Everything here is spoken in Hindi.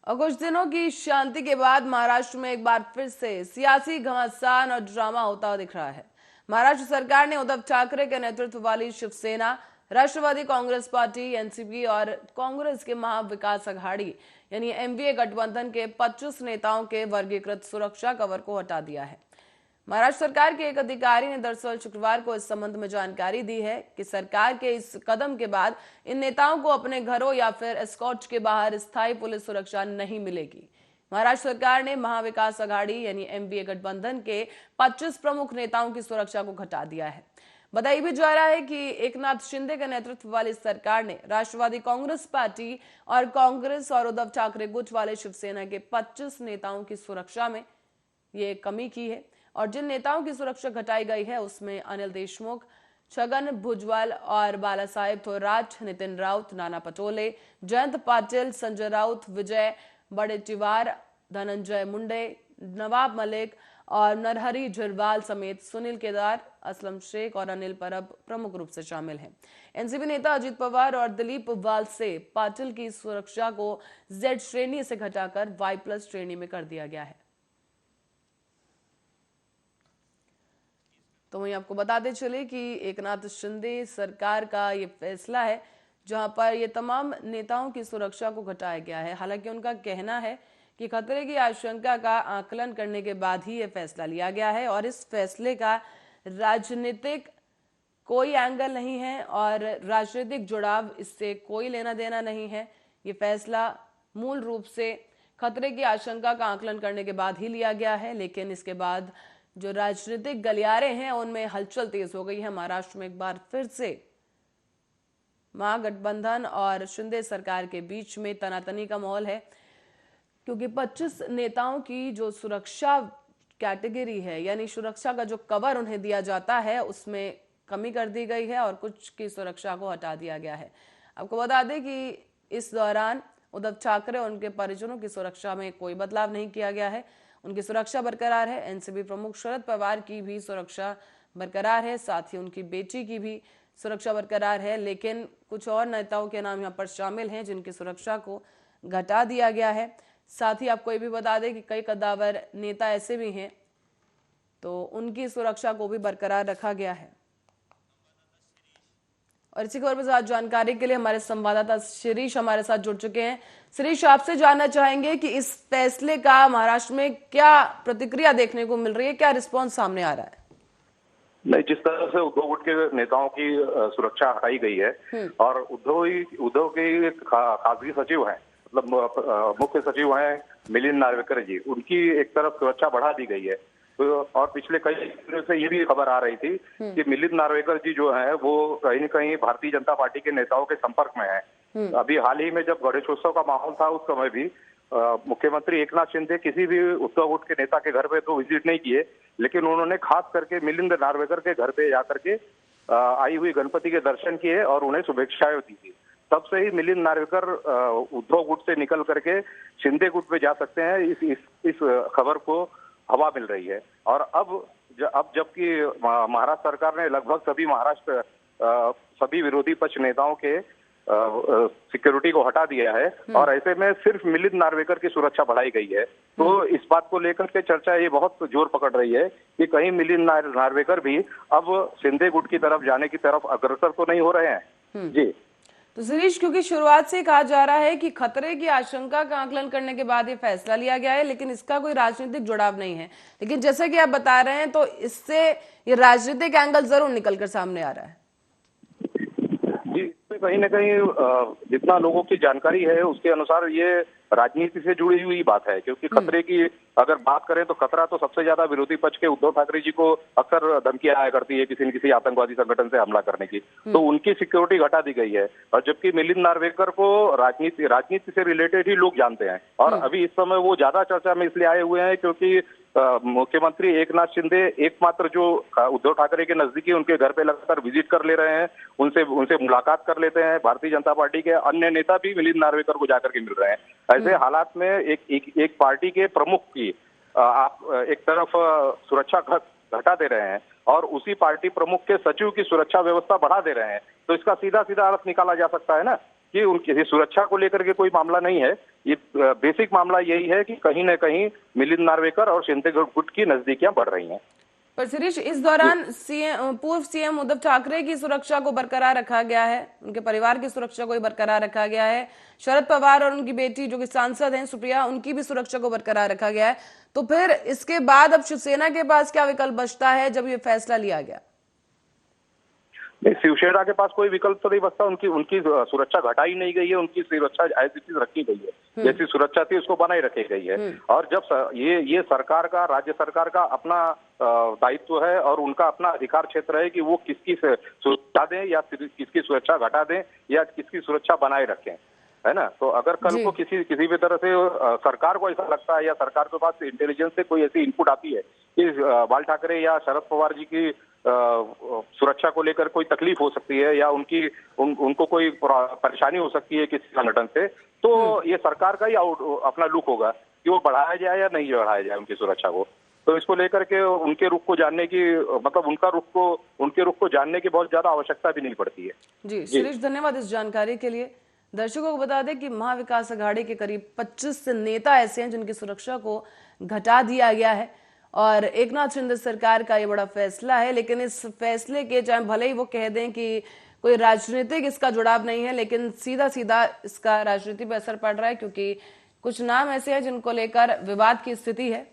और कुछ दिनों की शांति के बाद महाराष्ट्र में एक बार फिर से सियासी घमासान और ड्रामा होता हुआ दिख रहा है। महाराष्ट्र सरकार ने उद्धव ठाकरे के नेतृत्व वाली शिवसेना, राष्ट्रवादी कांग्रेस पार्टी एनसीपी और कांग्रेस के महाविकास अघाड़ी यानी एमवीए गठबंधन के 25 नेताओं के वर्गीकृत सुरक्षा कवर को हटा दिया है। महाराष्ट्र सरकार के एक अधिकारी ने दरअसल शुक्रवार को इस संबंध में जानकारी दी है कि सरकार के इस कदम के बाद इन नेताओं को अपने घरों या फिर एस्कॉर्ट के बाहर स्थायी पुलिस सुरक्षा नहीं मिलेगी। महाराष्ट्र सरकार ने महाविकास अघाड़ी यानी एमवीए गठबंधन के 25 प्रमुख नेताओं की सुरक्षा को घटा दिया है। बताया भी जा रहा है कि एकनाथ शिंदे के नेतृत्व वाली सरकार ने राष्ट्रवादी कांग्रेस पार्टी और कांग्रेस और उद्धव ठाकरे गुट वाले शिवसेना के 25 नेताओं की सुरक्षा में ये कमी की है। और जिन नेताओं की सुरक्षा घटाई गई है उसमें अनिल देशमुख, छगन भुजबल और बाला साहेब थोराट, नितिन राउत, नाना पटोले, जयंत पाटिल, संजय राउत, विजय वडेट्टीवार, धनंजय मुंडे, नवाब मलिक और नरहरी झिरवाल समेत सुनील केदार, असलम शेख और अनिल परब प्रमुख रूप से शामिल हैं। एनसीपी नेता अजित पवार और दिलीप वालसे पाटिल की सुरक्षा को जेड श्रेणी से घटाकर Y+ श्रेणी में कर दिया गया है। तो वहीं आपको बताते चले कि एकनाथ शिंदे सरकार का ये फैसला है जहां पर ये तमाम नेताओं की सुरक्षा को घटाया गया है। हालांकि उनका कहना है कि खतरे की आशंका का आकलन करने के बाद ही ये फैसला लिया गया है और इस फैसले का राजनीतिक कोई एंगल नहीं है और राजनीतिक जुड़ाव इससे कोई लेना देना नहीं है। ये फैसला मूल रूप से खतरे की आशंका का आकलन करने के बाद ही लिया गया है। लेकिन इसके बाद जो राजनीतिक गलियारे हैं उनमें हलचल तेज हो गई है। महाराष्ट्र में एक बार फिर से महागठबंधन और शिंदे सरकार के बीच में तनातनी का माहौल है, क्योंकि 25 नेताओं की जो सुरक्षा कैटेगरी है यानी सुरक्षा का जो कवर उन्हें दिया जाता है उसमें कमी कर दी गई है और कुछ की सुरक्षा को हटा दिया गया है। आपको बता दें कि इस दौरान उद्धव ठाकरे और उनके परिजनों की सुरक्षा में कोई बदलाव नहीं किया गया है, उनकी सुरक्षा बरकरार है। एनसीपी प्रमुख शरद पवार की भी सुरक्षा बरकरार है, साथ ही उनकी बेटी की भी सुरक्षा बरकरार है। लेकिन कुछ और नेताओं के नाम यहाँ पर शामिल हैं जिनकी सुरक्षा को घटा दिया गया है। साथ ही आपको ये भी बता दें कि कई कद्दावर नेता ऐसे भी हैं तो उनकी सुरक्षा को भी बरकरार रखा गया है। और इसी खबर पर ज्यादा जानकारी के लिए हमारे संवाददाता शिरीष हमारे साथ जुड़ चुके हैं। शिरीष, आपसे जानना चाहेंगे कि इस फैसले का महाराष्ट्र में क्या प्रतिक्रिया देखने को मिल रही है, क्या रिस्पांस सामने आ रहा है? नहीं, जिस तरह से उद्धव गुट के नेताओं की सुरक्षा हटाई गई है और उद्धव के खासगी सचिव हैं, मतलब मुख्य सचिव हैं मिलिंद नार्वेकर जी, उनकी एक तरफ सुरक्षा बढ़ा दी गई है। तो और पिछले कई दिनों से ये भी खबर आ रही थी कि मिलिंद नार्वेकर जी जो है वो कहीं न कहीं भारतीय जनता पार्टी के नेताओं के संपर्क में है। अभी हाल ही में जब गणेशोत्सव का माहौल था उस समय भी मुख्यमंत्री एकनाथ शिंदे किसी भी उद्धव गुट के नेता के घर पे तो विजिट नहीं किए, लेकिन उन्होंने खास करके मिलिंद नार्वेकर के घर पे जाकर के आई हुई गणपति के दर्शन किए और उन्हें शुभेच्छाएं दी थी। तब से ही मिलिंद नार्वेकर उद्धव गुट से निकल करके शिंदे गुट पे जा सकते हैं, इस खबर को हवा मिल रही है। और अब जबकि महाराष्ट्र सरकार ने लगभग सभी विरोधी पक्ष नेताओं के सिक्योरिटी को हटा दिया है और ऐसे में सिर्फ मिलिंद नार्वेकर की सुरक्षा बढ़ाई गई है, तो इस बात को लेकर के चर्चा ये बहुत जोर पकड़ रही है कि कहीं मिलिंद नार्वेकर भी अब शिंदे गुट की तरफ जाने की तरफ अग्रसर तो नहीं हो रहे हैं। जी तो शिरीष, क्योंकि शुरुआत से कहा जा रहा है कि खतरे की आशंका का आकलन करने के बाद ये फैसला लिया गया है, लेकिन इसका कोई राजनीतिक जुड़ाव नहीं है। लेकिन जैसा कि आप बता रहे हैं तो इससे ये राजनीतिक एंगल जरूर निकलकर सामने आ रहा है। जी, कहीं न कहीं जितना लोगों की जानकारी है उसके अनुसार ये राजनीति से जुड़ी हुई बात है, क्योंकि खतरे की अगर बात करें तो खतरा तो सबसे ज्यादा विरोधी पक्ष के उद्धव ठाकरे जी को अक्सर धमकियां आया करती है किसी न किसी आतंकवादी संगठन से हमला करने की, तो उनकी सिक्योरिटी घटा दी गई है। और जबकि मिलिंद नार्वेकर को राजनीति से रिलेटेड ही लोग जानते हैं और अभी इस समय वो ज्यादा चर्चा में इसलिए आए हुए हैं क्योंकि मुख्यमंत्री एकनाथ शिंदे एकमात्र जो उद्धव ठाकरे के नजदीकी उनके घर पे लगातार विजिट कर ले रहे हैं, उनसे मुलाकात कर लेते हैं। भारतीय जनता पार्टी के अन्य नेता भी मिलिंद नार्वेकर को जाकर के मिल रहे हैं। ऐसे हालात में एक पार्टी के प्रमुख की आप एक तरफ सुरक्षा घटा दे रहे हैं और उसी पार्टी प्रमुख के सचिव की सुरक्षा व्यवस्था बढ़ा दे रहे हैं, तो इसका सीधा सीधा अर्थ निकाला जा सकता है ना कि उनकी सुरक्षा को लेकर के कोई मामला नहीं है, ये बेसिक मामला यही है कि कहीं न कहीं मिलिंद नार्वेकर और शिंदे गुट की नजदीकियां बढ़ रही हैं। पर शिरीष, इस दौरान पूर्व सीएम उद्धव ठाकरे की सुरक्षा को बरकरार रखा गया है, उनके परिवार की सुरक्षा को भी बरकरार रखा गया है। शरद पवार और उनकी बेटी जो कि सांसद हैं सुप्रिया, उनकी भी सुरक्षा को बरकरार रखा गया है। तो फिर इसके बाद अब शिवसेना के पास क्या विकल्प बचता है जब ये फैसला लिया गया? नहीं, शिवसेना के पास कोई विकल्प तो नहीं बचता। उनकी उनकी सुरक्षा घटाई नहीं गई है, उनकी सुरक्षा एज इट इज रखी गई है। जैसी सुरक्षा थी उसको बनाए रखी गई है। और जब ये सरकार का, राज्य सरकार का अपना दायित्व है और उनका अपना अधिकार क्षेत्र है कि वो किसकी सुरक्षा दें या किसकी सुरक्षा घटा दें या किसकी सुरक्षा बनाए रखें, है ना। तो अगर कल को किसी भी तरह से सरकार को ऐसा लगता है या सरकार के पास इंटेलिजेंस से कोई ऐसी इनपुट आती है कि बाल ठाकरे या शरद पवार जी की सुरक्षा को लेकर कोई तकलीफ हो सकती है या उनको कोई परेशानी हो सकती है किसी संगठन से, तो ये सरकार का ही अपना लुक होगा कि वो बढ़ाया जाए या नहीं बढ़ाया जाए उनकी सुरक्षा को। तो इसको लेकर के उनके रुख को जानने की, मतलब उनके रुख को जानने की बहुत ज्यादा आवश्यकता भी नहीं पड़ती है। जी शिरीष, धन्यवाद इस जानकारी के लिए। दर्शकों को बता दें कि महाविकास अघाड़ी के करीब 25 नेता ऐसे हैं जिनकी सुरक्षा को घटा दिया गया है और एकनाथ शिंदे सरकार का ये बड़ा फैसला है। लेकिन इस फैसले के, चाहे भले ही वो कह दें कि कोई राजनीतिक इसका जुड़ाव नहीं है, लेकिन सीधा सीधा इसका राजनीति पर असर पड़ रहा है, क्योंकि कुछ नाम ऐसे हैं जिनको लेकर विवाद की स्थिति है।